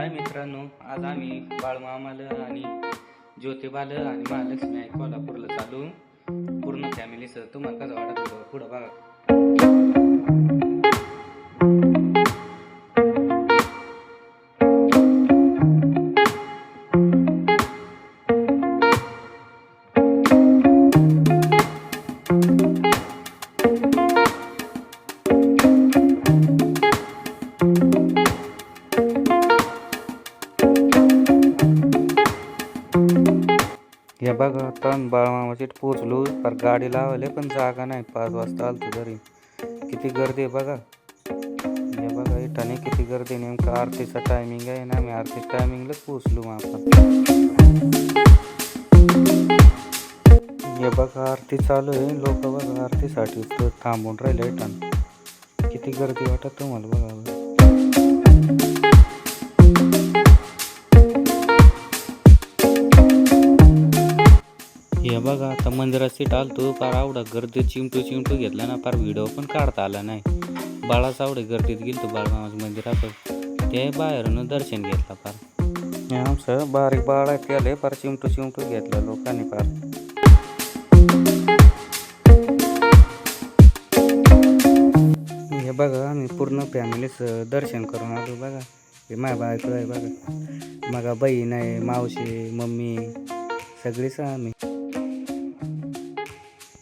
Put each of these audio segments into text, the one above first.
हाय मित्रांनो, आज आम्ही बाळमामाला आणि ज्योतिबाला आणि महालक्ष्मी आहे कोल्हापूरला चालू पूर्ण फॅमिलीसह. तुम्हाला कसं वाटत होतं पुढं बघा. हे बघा आता बाळमामाची पोचलो, पर गाडी लावले पण जागा नाही. 5 वाजता आलतो घरी. किती गर्दी आहे बघा. हे बघा इथं किती गर्दी. नेमकं आरतीचा टायमिंग आहे ना, आम्ही आरतीच्या टायमिंगलाच पोचलो. मग आपण हे बघा आरती चालू आहे. लोक बघा आरतीसाठी थांबून राहिले. इथं किती गर्दी वाटत तुम्हाला बघा. हे बघा आता मंदिरात सीट आलतो, फार आवडा गर्दीत चिमटू घेतला ना, फार व्हिडिओ पण काढता आला नाही. बाळाच आवडे गर्दीत गेलतो बाळमामाच्या मंदिरात. ते बाहेरून दर्शन घेतलं फार. आमचं बारीक बाळ आहे त्याला फार चिमटू घेतलं लोकांनी फार. हे बघा आम्ही पूर्ण फॅमिलीच दर्शन करून आलो बघा. हे माझ्या बायको आहे बघा, मग बहीण आहे, मावशी, मम्मी सगळीच आम्ही.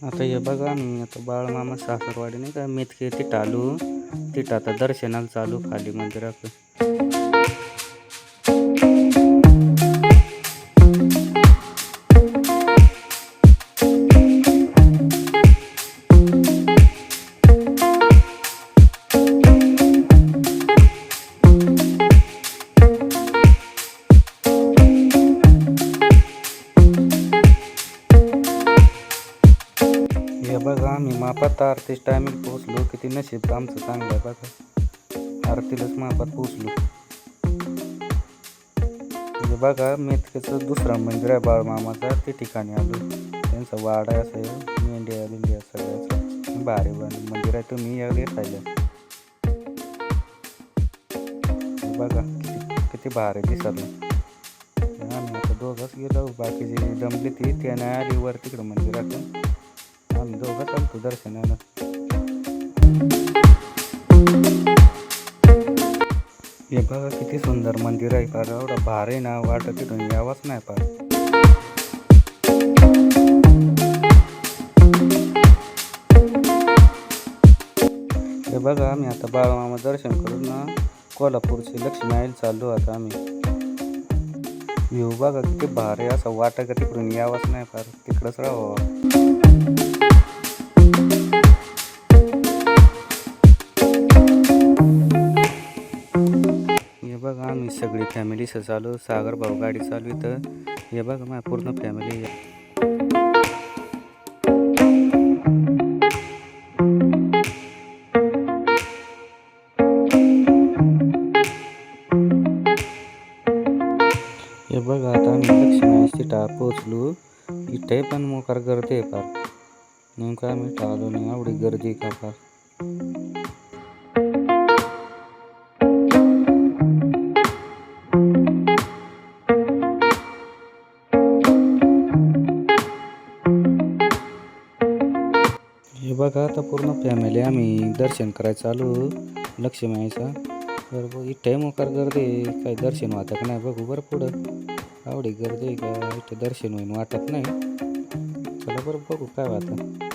आता हे बघा आम्ही आता बाळमामा सासरवाडी नाही का मेथके तिथं आलो. तिथं आता दर्शनाला चालू खाली मंदिरात. हे बघा आम्ही मापात आरतीच टायमिंग पोहोचलो. किती नशीब आमचं चांगलं आहे बघा, आरतीलाच मापात पोहोचलो. हे बघा मेथकेचं दुसरं मंदिर आहे बाळमामाचा, ते ठिकाणी आलो. त्यांचा वाडा आहे, असं मेंढ्या बिंड्या सगळ्याचं भारी मंदिर आहे. तुम्ही यावेळी खायला बघा किती भारी दिसत. आम्ही आता दोघंच गेलो, बाकीची जमली ती त्याने आली वर तिकडं मंदिरातून. आम्ही दोघं चालतो दर्शनाला. हे बघा किती सुंदर मंदिर आहे. फार एवढा भार आहे ना, वाटत तिथून यावंच नाही फार. हे बघा आम्ही आता बाळमामा दर्शन करून ना कोल्हापूरची लक्ष्मी आईला चाललो आता आम्ही. व्ह्यू बघा किती भार आहे. असं वाटत का तिकडून यावंच नाही फार, तिकडंच राहावं. बघा आम्ही सगळी फॅमिली चालू. सागर भाऊ गाडी चालू इथं. हे बघा माझी पूर्ण फॅमिली. हे बघा आता आम्ही लक्ष्मी सीटा पोचलो. इथे पण मोकार गर्दी आहे फार. नेमकं आम्ही आलो नाही, आवडी गर्दी का फार. हे बघा आता पूर्ण फॅमिली आम्ही दर्शन करायला चालू लक्ष्मी आईचा. बरोबर इथे मोकार गर्दी आहे, काही दर्शन वाटत का नाही बघू बरं पुढं. आवडी गर्दी आहे का इथे दर्शन होईन वाटत नाही. चला बरं बघू काय वाटतं.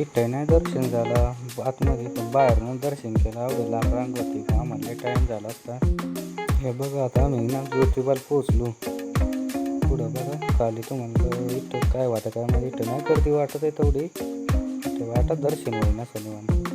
इथं नाही दर्शन झाला आतमध्ये, पण बाहेरून दर्शन केलं. आवडे लांब रांग होती, आम्हाला टाईम झाला असता. हे बघा आता आम्ही ना ज्योतिबाला पोचलो. पुढं बघा खाली तुम्हाला इथं काय वाटत काय म्हणजे इथं नाही गर्दी वाटत आहे तेवढी. इथं वाटत दर्शन होईना असं निवांत.